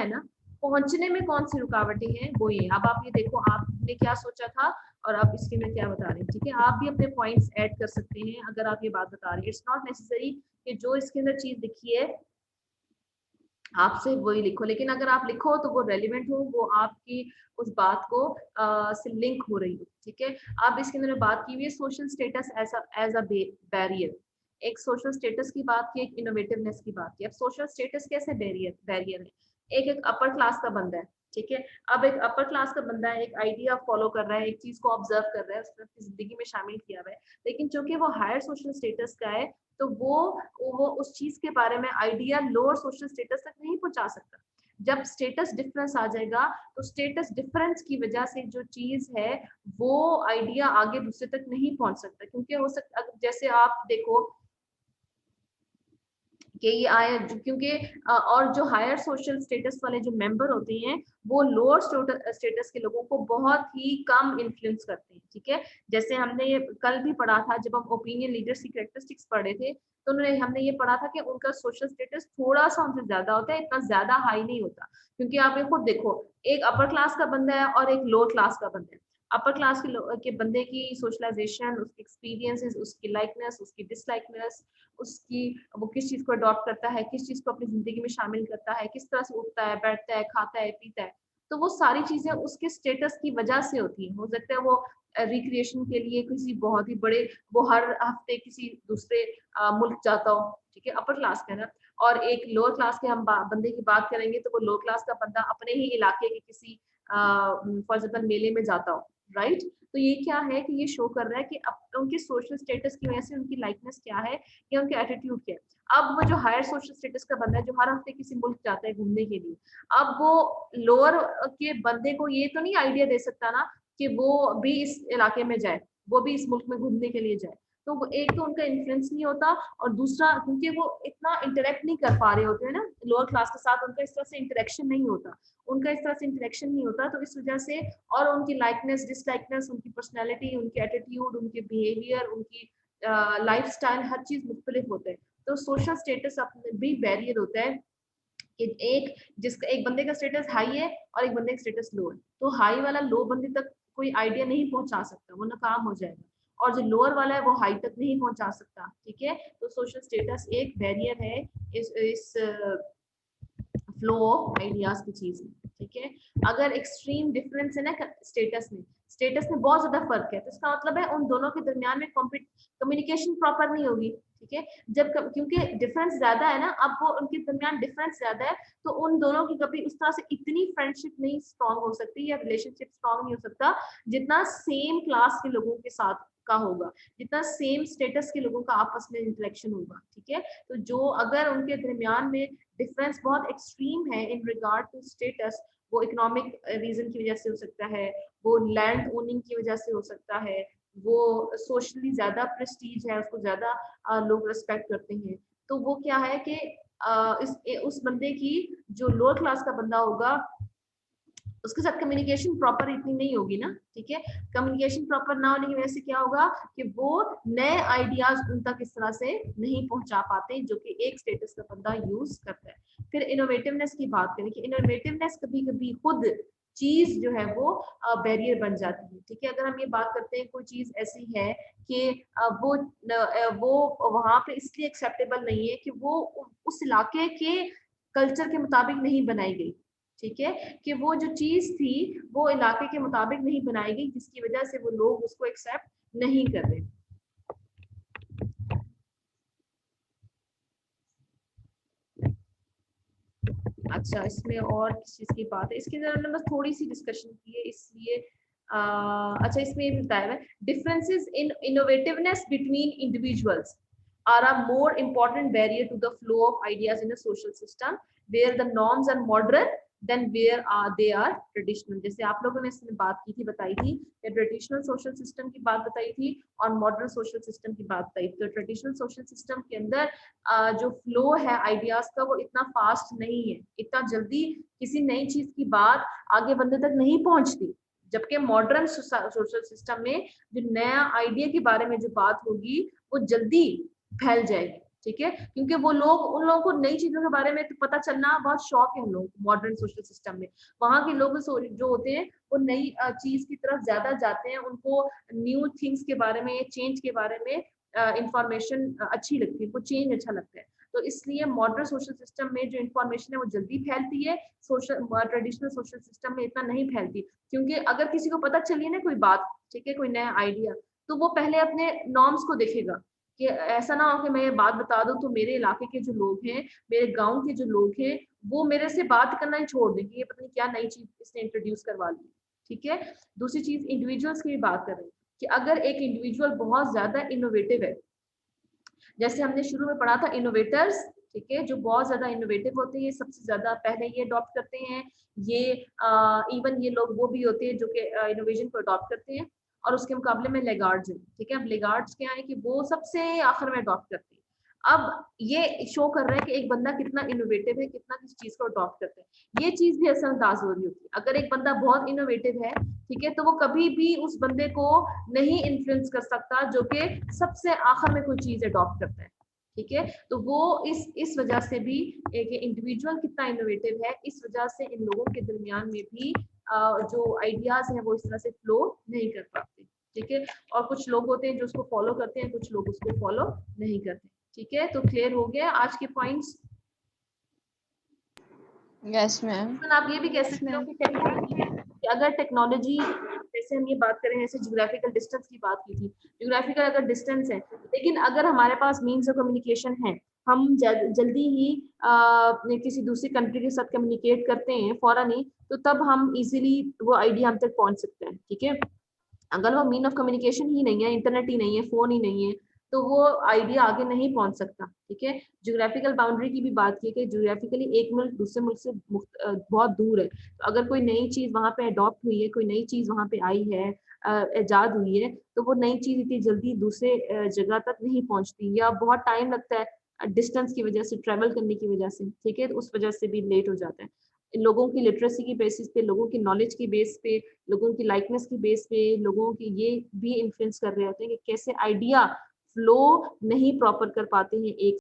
है ना, पहुंचने में कौन सी रुकावटें हैं वो ये। अब आप ये देखो आपने क्या सोचा था और आप इसके में क्या बता रहे हैं, ठीक है। आप भी अपने पॉइंट्स ऐड कर सकते हैं अगर आप ये बात बता रहे हैं। इट्स नॉट नेसेसरी कि जो इसके अंदर चीज दिखी है आपसे वही लिखो, लेकिन अगर आप लिखो तो वो रेलिवेंट हो, वो आपकी उस बात को से लिंक हो रही हो, ठीक है। आप इसके अंदर बात की हुई है social status as a barrier, एक सोशल स्टेटस की बात की, एक इनोवेटिवनेस की बात की। अब सोशल स्टेटस कैसे बैरियर बैरियर है, एक अपर क्लास का बंदा है, ठीक है। अब एक अपर क्लास का बंदा है, एक आइडिया फॉलो कर रहा है, एक चीज को ऑब्जर्व कर रहा है, उसने अपनी जिंदगी में शामिल किया हुआ है, लेकिन चूंकि वो हायर सोशल स्टेटस का है तो वो उस चीज के बारे में आइडिया लोअर सोशल स्टेटस तक नहीं पहुंचा सकता। जब स्टेटस डिफरेंस आ जाएगा तो स्टेटस डिफरेंस की वजह से जो चीज है वो आइडिया आगे दूसरे तक नहीं पहुंच सकता, क्योंकि हो सकता जैसे आप देखो कि ये आए क्योंकि और जो हायर सोशल स्टेटस वाले जो मेंबर होते हैं वो लोअर स्टेटस के लोगों को बहुत ही कम इन्फ्लुएंस करते हैं, ठीक है। जैसे हमने ये कल भी पढ़ा था जब हम ओपिनियन लीडर्स की कैरेक्टरिस्टिक्स पढ़े थे, तो उन्होंने हमने ये पढ़ा था कि उनका सोशल स्टेटस थोड़ा सा उनसे ज्यादा होता है, इतना ज्यादा हाई नहीं होता। क्योंकि आप ये खुद देखो, एक अपर क्लास का बंदा है और एक लोअर क्लास का बंदा है। अपर क्लास के बंदे की सोशलाइजेशन, उसकी एक्सपीरियंसेस, उसकी लाइकनेस, उसकी डिसलाइकनेस, उसकी वो किस चीज को अडॉप्ट करता है, किस चीज को अपनी जिंदगी में शामिल करता है, किस तरह से उठता है, बैठता है, खाता है, पीता है, तो वो सारी चीजें उसके स्टेटस की वजह से होती है। हो सकता है वो रिक्रिएशन के लिए किसी बहुत ही बड़े, वो हर हफ्ते किसी दूसरे मुल्क जाता हो, ठीक है, अपर क्लास का ना। और एक लोअर क्लास के हम बंदे की बात करेंगे तो वो लोअर क्लास का बंदा अपने ही इलाके के किसी फॉर एग्जाम्पल मेले में जाता हो, राइट। तो ये क्या है कि ये शो कर रहा है कि उनके सोशल स्टेटस की वजह से उनकी लाइकनेस क्या है या उनके एटीट्यूड क्या है। अब वो जो हायर सोशल स्टेटस का बंदा है जो हर हफ्ते किसी मुल्क जाता है घूमने के लिए, अब वो लोअर के बंदे को ये तो नहीं आइडिया दे सकता ना कि वो भी इस इलाके में जाए, वो भी इस मुल्क में घूमने के लिए जाए। तो वो एक तो उनका इन्फ्लुएंस नहीं होता, और दूसरा क्योंकि वो इतना इंटरेक्ट नहीं कर पा रहे होते हैं ना लोअर क्लास के साथ, उनका इस तरह से इंटरेक्शन नहीं होता, उनका इस तरह से इंटरेक्शन नहीं होता, तो इस वजह से और उनकी लाइकनेस, डिसलाइकनेस, उनकी पर्सनैलिटी, उनके एटीट्यूड, उनके बिहेवियर, उनकी लाइफस्टाइल, हर चीज मुख्तलिफ होता है। तो सोशल स्टेटस अपने भी बैरियर होता है कि एक जिसका एक बंदे का स्टेटस हाई है और एक बंदे का स्टेटस लो है, तो हाई वाला लो बंदे तक कोई आइडिया नहीं पहुंचा सकता, वो नाकाम हो जाएगा, और जो लोअर वाला है वो हाई तक नहीं पहुंचा सकता, ठीक है। तो सोशल स्टेटस एक बैरियर है इस फ्लो ऑफ आइडियाज की चीज में, ठीक है। अगर एक्सट्रीम डिफरेंस है ना स्टेटस में बहुत ज्यादा फर्क है, तो इसका मतलब है उन दोनों के दरमियान में कम्युनिकेशन प्रॉपर नहीं होगी, ठीक है। जब क्योंकि डिफरेंस ज्यादा है ना, अब वो उनके दरमियान डिफरेंस ज्यादा है, तो उन दोनों की कभी उस तरह से इतनी फ्रेंडशिप नहीं स्ट्रांग हो सकती या रिलेशनशिप स्ट्रांग नहीं हो सकता जितना सेम क्लास के लोगों के साथ का होगा, जितना सेम स्टेटस के लोगों का आपस में इंटरेक्शन होगा, ठीक है। तो जो अगर उनके दरमियान में डिफरेंस बहुत एक्सट्रीम है इन रिगार्ड टू स्टेटस, वो इकोनॉमिक रीजन की वजह से हो सकता है, वो लैंड ओनिंग की वजह से हो सकता है, वो सोशली ज्यादा प्रेस्टीज है, उसको ज्यादा लोग रिस्पेक्ट करते हैं, तो वो क्या है कि उस बंदे की जो लोअर क्लास का बंदा होगा उसके साथ कम्युनिकेशन प्रॉपर इतनी नहीं होगी ना, ठीक है। कम्युनिकेशन प्रॉपर ना होने की वजह से क्या होगा कि वो नए आइडियाज उन तक इस तरह से नहीं पहुंचा पाते जो कि एक स्टेटस का बंदा यूज करता है। फिर इनोवेटिवनेस की बात करें कि इनोवेटिवनेस कभी कभी खुद चीज जो है वो बैरियर बन जाती है, ठीक है। अगर हम ये बात करते हैं कोई चीज ऐसी है कि वो वहां पे इसलिए एक्सेप्टेबल नहीं है कि वो उस इलाके के कल्चर के मुताबिक नहीं बनाई गई, ठीक है, कि वो जो चीज थी वो इलाके के मुताबिक नहीं बनाई गई, जिसकी वजह से वो लोग उसको एक्सेप्ट नहीं कर रहे। अच्छा, इसमें और किस चीज की बात है, इसके अंदर हमने बस थोड़ी सी डिस्कशन की है इसलिए अच्छा इसमें ये बताया है differences in innovativeness between individuals are a more important barrier to the flow of ideas in a social system where the norms are modern than where they are traditional। जैसे आप लोगों ने इसमें बात की थी, बताई थी कि ट्रेडिशनल सोशल सिस्टम की बात बताई थी और मॉडर्न सोशल सिस्टम की बात बताई थी। तो ट्रेडिशनल सोशल सिस्टम के अंदर जो फ्लो है आइडियाज का वो इतना फास्ट नहीं है, इतना जल्दी किसी नई चीज की बात आगे बंदे तक नहीं पहुंचती, जबकि मॉडर्न सोशल सिस्टम में जो नया आइडिया के बारे में जो बात होगी वो जल्दी फैल जाएगी, ठीक है, क्योंकि वो लोग, उन लोगों को नई चीजों के बारे में तो पता चलना बहुत शौक है। हम लोग मॉडर्न सोशल सिस्टम में, वहाँ के लोग जो होते हैं वो नई चीज की तरफ ज्यादा जाते हैं, उनको न्यू थिंग्स के बारे में, चेंज के बारे में इंफॉर्मेशन अच्छी लगती है, उनको चेंज अच्छा लगता है। तो इसलिए मॉडर्न सोशल सिस्टम में जो इन्फॉर्मेशन है वो जल्दी फैलती है, सोशल ट्रेडिशनल सोशल सिस्टम में इतना नहीं फैलती। क्योंकि अगर किसी को पता चलिए ना कोई बात, ठीक है, कोई नया आइडिया, तो वो पहले अपने नॉर्म्स को देखेगा कि ऐसा ना हो कि मैं ये बात बता दूं तो मेरे इलाके के जो लोग हैं, मेरे गांव के जो लोग हैं, वो मेरे से बात करना ही छोड़ देंगे, ये पता नहीं क्या नई चीज इसने इंट्रोड्यूस करवा ली। ठीक है, दूसरी चीज इंडिविजुअल्स की भी बात कर रहे हैं कि अगर एक इंडिविजुअल बहुत ज्यादा इनोवेटिव है, जैसे हमने शुरू में पढ़ा था इनोवेटर्स, ठीक है, जो बहुत ज्यादा इनोवेटिव होते हैं, सबसे ज्यादा पहले ये अडॉप्ट करते हैं, ये इवन ये लोग वो भी होते हैं जो कि इनोवेशन को अडॉप्ट करते हैं, और उसके मुकाबले में लेगार्ड्स हैं। ठीक है, अब लेगार्ड्स क्या है कि वो सबसे आखिर में अडॉप्ट करते हैं। अब ये शो कर रहा है कि एक बंदा कितना इनोवेटिव है, कितना किस चीज को अडॉप्ट करता है। ये चीज भी असरअंदाज हो रही होती है। अगर एक बंदा बहुत इनोवेटिव है, ठीक है, तो वो कभी भी उस बंदे को नहीं इन्फ्लुएंस कर सकता जो कि सबसे आखिर में कोई चीज अडॉप्ट करता है। ठीक है, तो वो इस वजह से भी एक इंडिविजुअल कितना इनोवेटिव है, इस वजह से इन लोगों के दरमियान में भी जो आइडियाज हैं वो इस तरह से फ्लो नहीं कर पाते। ठीक है, और कुछ लोग होते हैं जो उसको फॉलो करते हैं, कुछ लोग उसको फॉलो नहीं करते। ठीक है, तो क्लियर हो गया आज के पॉइंट्स। Yes ma'am. आप ये भी कह सकते हो कि टेक्नोलॉजी, अगर टेक्नोलॉजी, जैसे हम ये बात करें, जैसे ज्योग्राफिकल डिस्टेंस की बात की थी, ज्योग्राफिकल अगर डिस्टेंस है, लेकिन अगर हमारे पास मीन्स ऑफ कम्युनिकेशन है, हम जल्दी ही किसी दूसरी कंट्री के साथ कम्युनिकेट करते हैं फौरन ही, तो तब हम इजीली वो आइडिया हम तक पहुंच सकते हैं। ठीक है, अगर वो मीन ऑफ कम्युनिकेशन ही नहीं है, इंटरनेट ही नहीं है, फोन ही नहीं है, तो वो आइडिया आगे नहीं पहुंच सकता। ठीक है, ज्योग्राफिकल बाउंड्री की भी बात की कि ज्योग्राफिकली एक मुल्क दूसरे मुल्क से बहुत दूर है, तो अगर कोई नई चीज वहां पे अडॉप्ट हुई है, कोई नई चीज वहां पे आई है, इजाद हुई है, तो वो नई चीज इतनी जल्दी दूसरे जगह तक नहीं पहुंचती, या बहुत टाइम लगता है डिस्टेंस की वजह से, ट्रेवल करने की वजह से। ठीक है, तो उस वजह से भी लेट हो जाता है। लोगों की लिटरेसी की बेसिस पे, लोगों की नॉलेज की बेस पे, लोगों की लाइकनेस की बेस पे, लोगों की ये भी इन्फ्लुएंस कर रहे होते हैं कि कैसे आइडिया फ्लो नहीं प्रॉपर कर पाते हैं एक